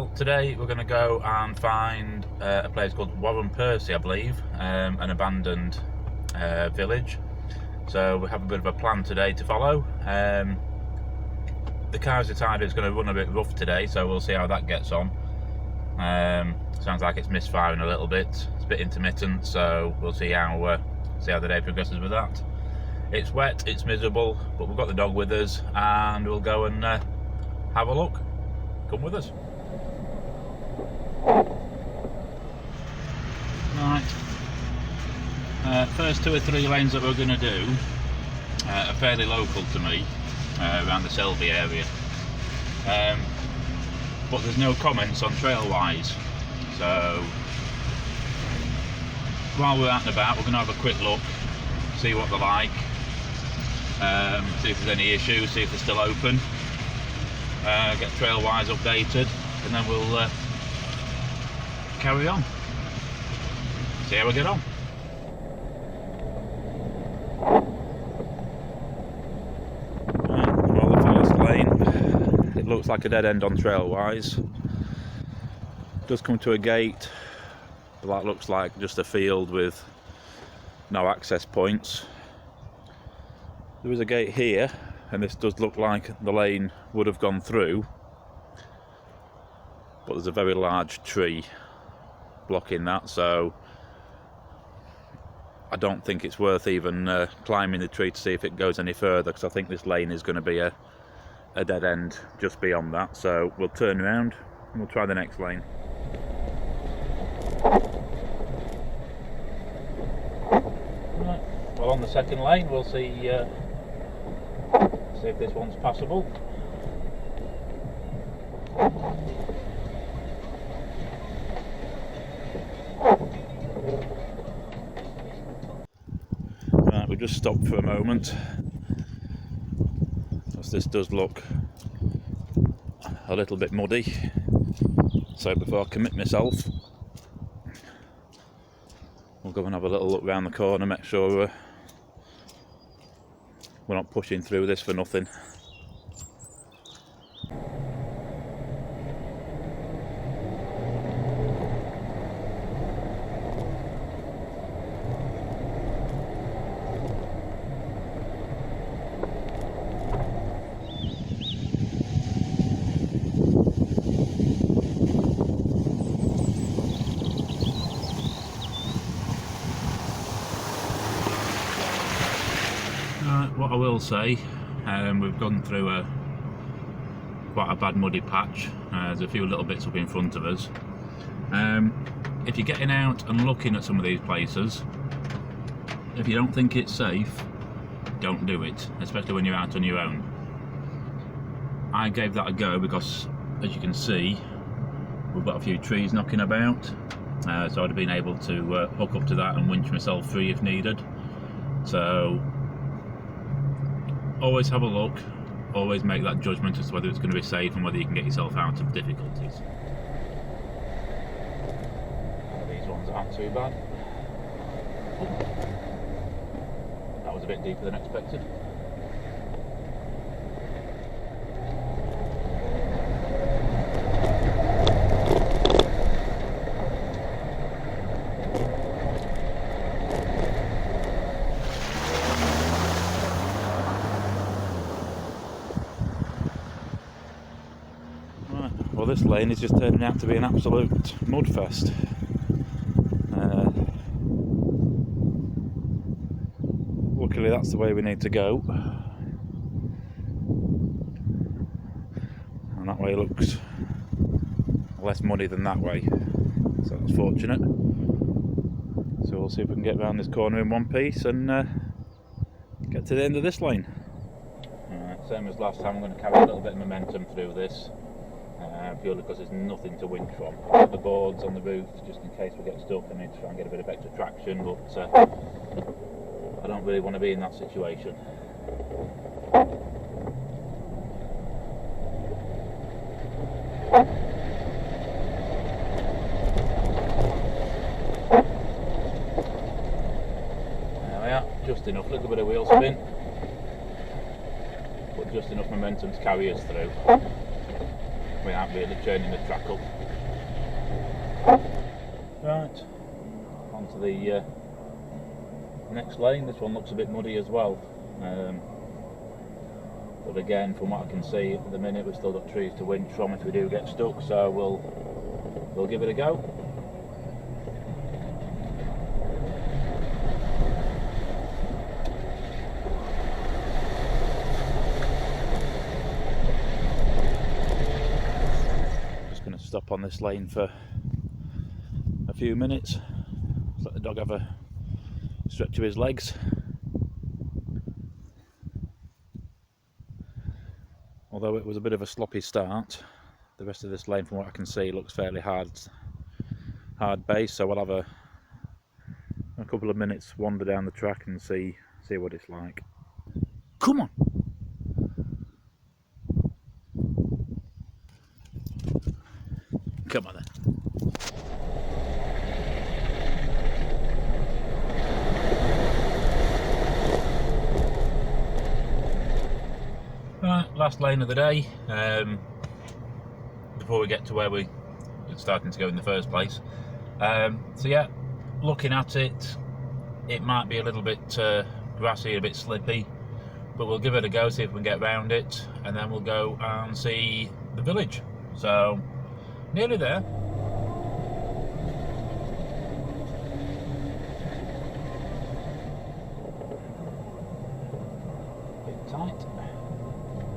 Well, today we're going to go and find a place called Wharram Percy, I believe, an abandoned village. So we have a bit of a plan today to follow. The car's decided it's going to run a bit rough today, so we'll see how that gets on. Sounds like it's misfiring a little bit. It's a bit intermittent, so we'll see how the day progresses with that. It's wet, it's miserable, but we've got the dog with us, and we'll go and have a look. Come with us. Right. First 2 or 3 lanes that we're going to do are fairly local to me, around the Selby area. But there's no comments on trail-wise, so while we're out and about, we're going to have a quick look, see what they're like, see if there's any issues, see if they're still open, get trail-wise updated, and then we'll carry on, see how we get on. Well, the first lane, it looks like a dead end on trail-wise. Does come to a gate, but that looks like just a field with no access points. There is a gate here, and this does look like the lane would have gone through, but there's a very large tree blocking that, so I don't think it's worth even climbing the tree to see if it goes any further, because I think this lane is going to be a dead end just beyond that. So we'll turn around and we'll try the next lane. Right. Well, on the second lane we'll see if this one's passable. Right, we just stopped for a moment, as this does look a little bit muddy, so before I commit myself, we'll go and have a little look round the corner, make sure we're not pushing through this for nothing. What I will say, we've gone through quite a bad muddy patch. There's a few little bits up in front of us. If you're getting out and looking at some of these places, if you don't think it's safe, don't do it, especially when you're out on your own. I gave that a go because, as you can see, we've got a few trees knocking about, so I'd have been able to hook up to that and winch myself free if needed. So always have a look, always make that judgment as to whether it's going to be safe and whether you can get yourself out of difficulties. These ones aren't too bad. That was a bit deeper than expected. Well, this lane is just turning out to be an absolute mudfest. Luckily that's the way we need to go, and that way looks less muddy than that way, so that's fortunate. So we'll see if we can get around this corner in one piece and get to the end of this lane. Alright, same as last time, I'm going to carry a little bit of momentum through this. Purely because there's nothing to winch from. I've got the boards on the roof just in case we get stuck and need to try and get a bit of extra traction, but I don't really want to be in that situation. There we are, just enough, a little bit of wheel spin, but just enough momentum to carry us through. without really turning the track up. Right, onto the next lane. This one looks a bit muddy as well, but again, from what I can see at the minute, we've still got trees to winch from if we do get stuck, so we'll give it a go. Just going to stop on this lane for a few minutes, let the dog have a stretch of his legs. Although it was a bit of a sloppy start, the rest of this lane, from what I can see, looks fairly hard base, so we'll have a couple of minutes wander down the track and see what it's like. Come on! Come on then. Right, last lane of the day, before we get to where we're starting to go in the first place. So yeah, looking at it, it might be a little bit grassy, a bit slippy, but we'll give it a go, see if we can get around it, and then we'll go and see the village. So, nearly there. Bit tight.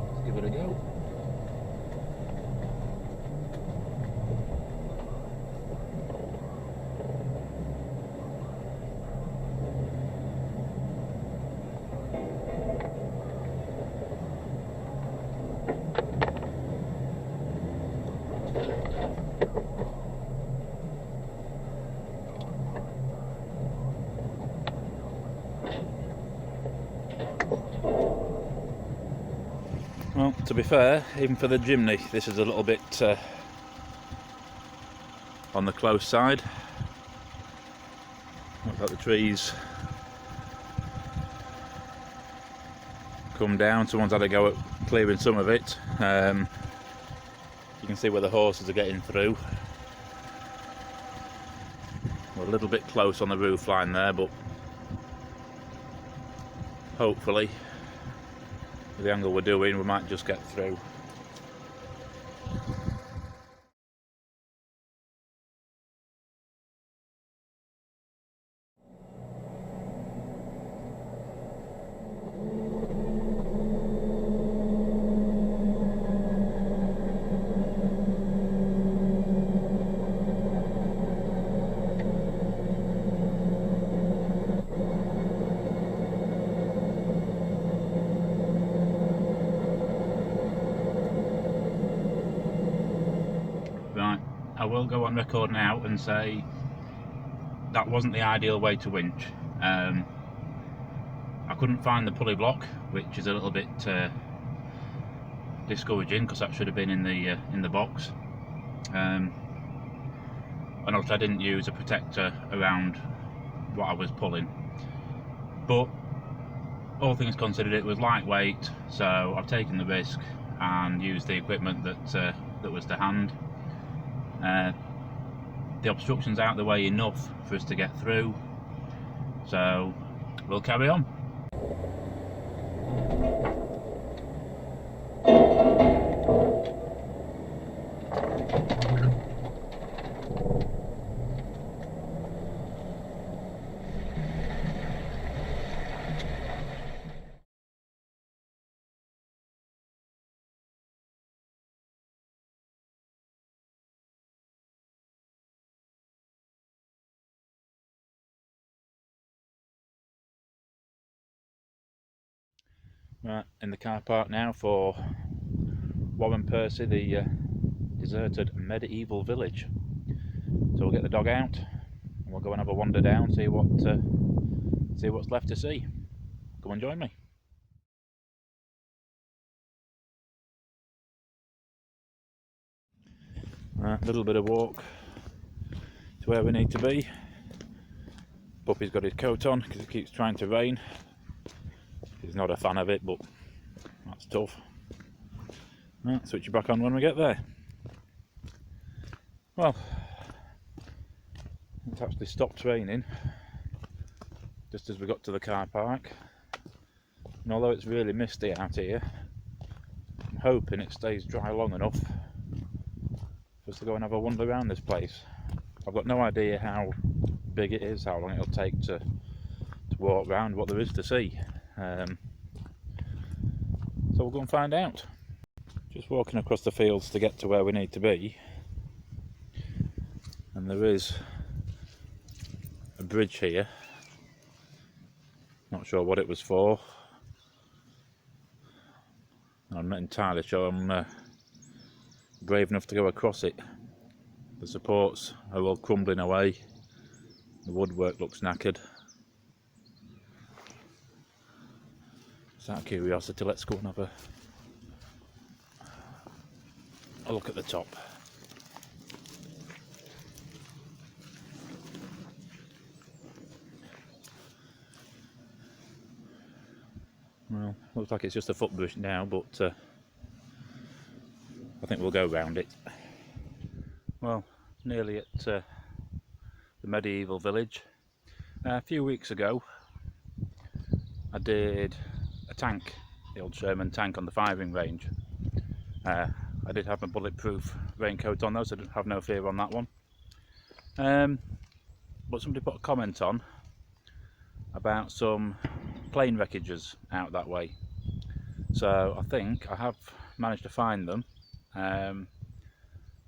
Let's give it a go. Well, to be fair, even for the Jimny, this is a little bit on the close side. Looks like the trees come down, someone's had a go at clearing some of it. You can see where the horses are getting through. We're a little bit close on the roof line there, but hopefully with the angle we're doing, we might just get through. I will go on record now and say that wasn't the ideal way to winch. I couldn't find the pulley block, which is a little bit discouraging because that should have been in the box. And also I didn't use a protector around what I was pulling. But all things considered, it was lightweight, so I've taken the risk and used the equipment that was to hand. The obstruction's out the way enough for us to get through, so we'll carry on. Right, in the car park now for Wharram Percy, the deserted medieval village. So we'll get the dog out and we'll go and have a wander down, see what's left to see. Come and join me. Right, a little bit of walk to where we need to be. Puppy's got his coat on because it keeps trying to rain. He's not a fan of it, but that's tough. Right, switch it back on when we get there. Well, it's actually stopped raining just as we got to the car park, and although it's really misty out here, I'm hoping it stays dry long enough for us to go and have a wander around this place. I've got no idea how big it is, how long it'll take to walk around, what there is to see, so we'll go and find out. Just walking across the fields to get to where we need to be, and there is a bridge here. Not sure what it was for. I'm not entirely sure I'm brave enough to go across it. The supports are all crumbling away, the woodwork looks knackered. Just out of curiosity, let's go and have a look at the top. Well, looks like it's just a footbridge now, but I think we'll go round it. Well, nearly at the medieval village. A few weeks ago I did a tank, the old Sherman tank on the firing range. I did have my bulletproof raincoat on though, so I didn't have no fear on that one. But somebody put a comment on about some plane wreckages out that way, so I think I have managed to find them.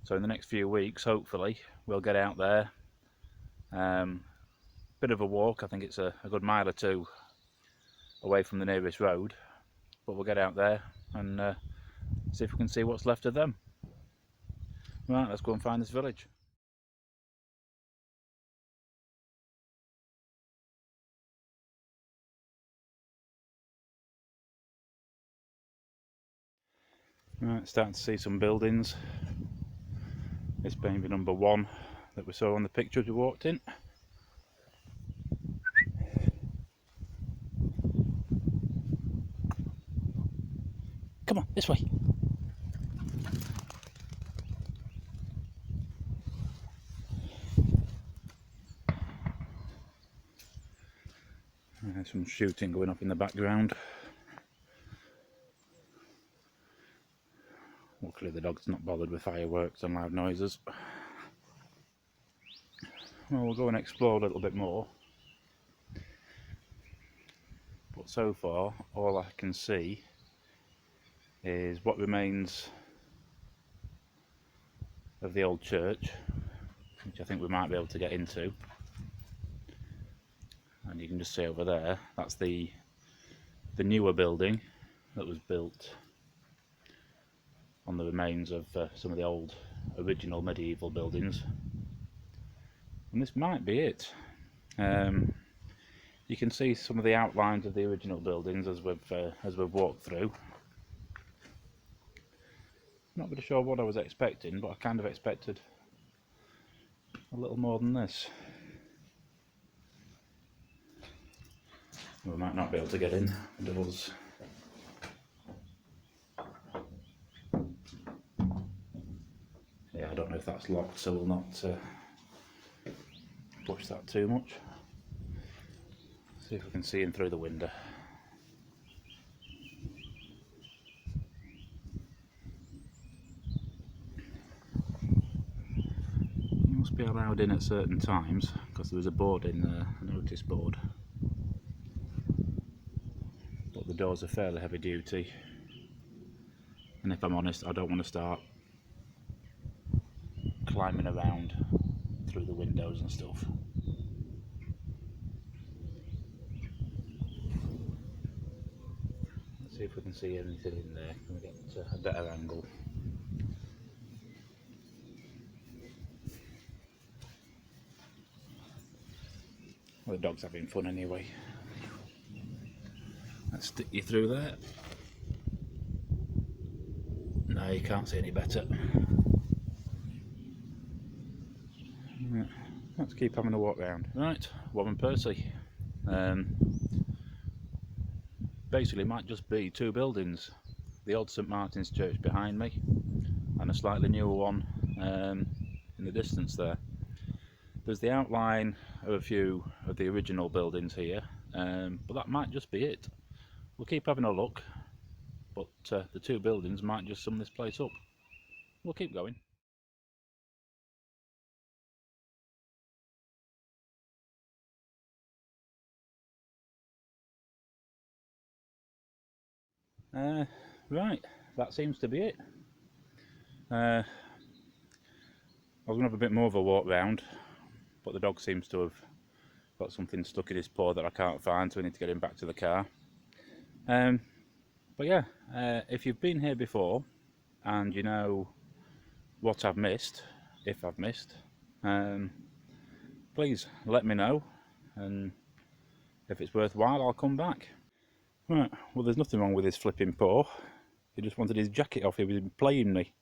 So in the next few weeks, hopefully, we'll get out there. Bit of a walk, I think it's a good mile or two away from the nearest road, but we'll get out there and see if we can see what's left of them. Right, let's go and find this village. Right, starting to see some buildings. This being the number one that we saw on the picture as we walked in. Come on, this way. There's some shooting going up in the background. Luckily the dog's not bothered with fireworks and loud noises. Well, we'll go and explore a little bit more. But so far, all I can see is what remains of the old church, which I think we might be able to get into. And you can just see over there, that's the newer building that was built on the remains of some of the old original medieval buildings. And this might be it. You can see some of the outlines of the original buildings as we've walked through. Not really sure what I was expecting, but I kind of expected a little more than this. We might not be able to get in. The doors. Yeah, I don't know if that's locked, so we'll not push that too much. See if we can see in through the window. You must be allowed in at certain times because there was a board in there, a notice board. But the doors are fairly heavy duty, and if I'm honest, I don't want to start climbing around through the windows and stuff. Let's see if we can see anything in there. Can we get a better angle? Well, the dog's having fun anyway. Let's stick you through there. No, you can't see any better. Right, let's keep having a walk round. Right, Wharram Percy. Basically, it might just be two buildings. The old St Martin's Church behind me, and a slightly newer one in the distance there. There's the outline of a few of the original buildings here, but that might just be it. We'll keep having a look, but the two buildings might just sum this place up. We'll keep going. Right, that seems to be it. I was going to have a bit more of a walk round, but the dog seems to have got something stuck in his paw that I can't find, so we need to get him back to the car. But yeah, if you've been here before and you know what I've missed, if I've missed, please let me know, and if it's worthwhile I'll come back. Right, well there's nothing wrong with his flipping paw. He just wanted his jacket off, he was playing me.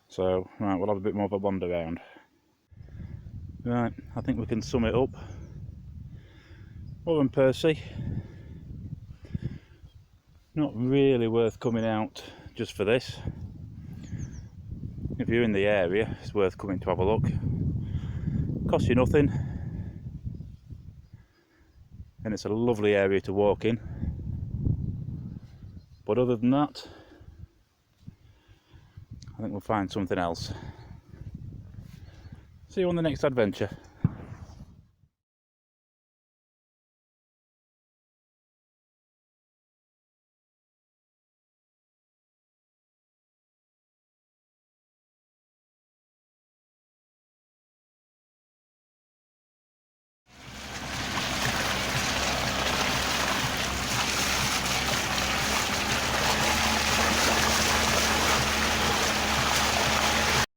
So, right, we'll have a bit more of a wander round. Right, I think we can sum it up. Wharram Percy, not really worth coming out just for this. If you're in the area, it's worth coming to have a look. Costs you nothing, and it's a lovely area to walk in. But other than that, I think we'll find something else. See you on the next adventure.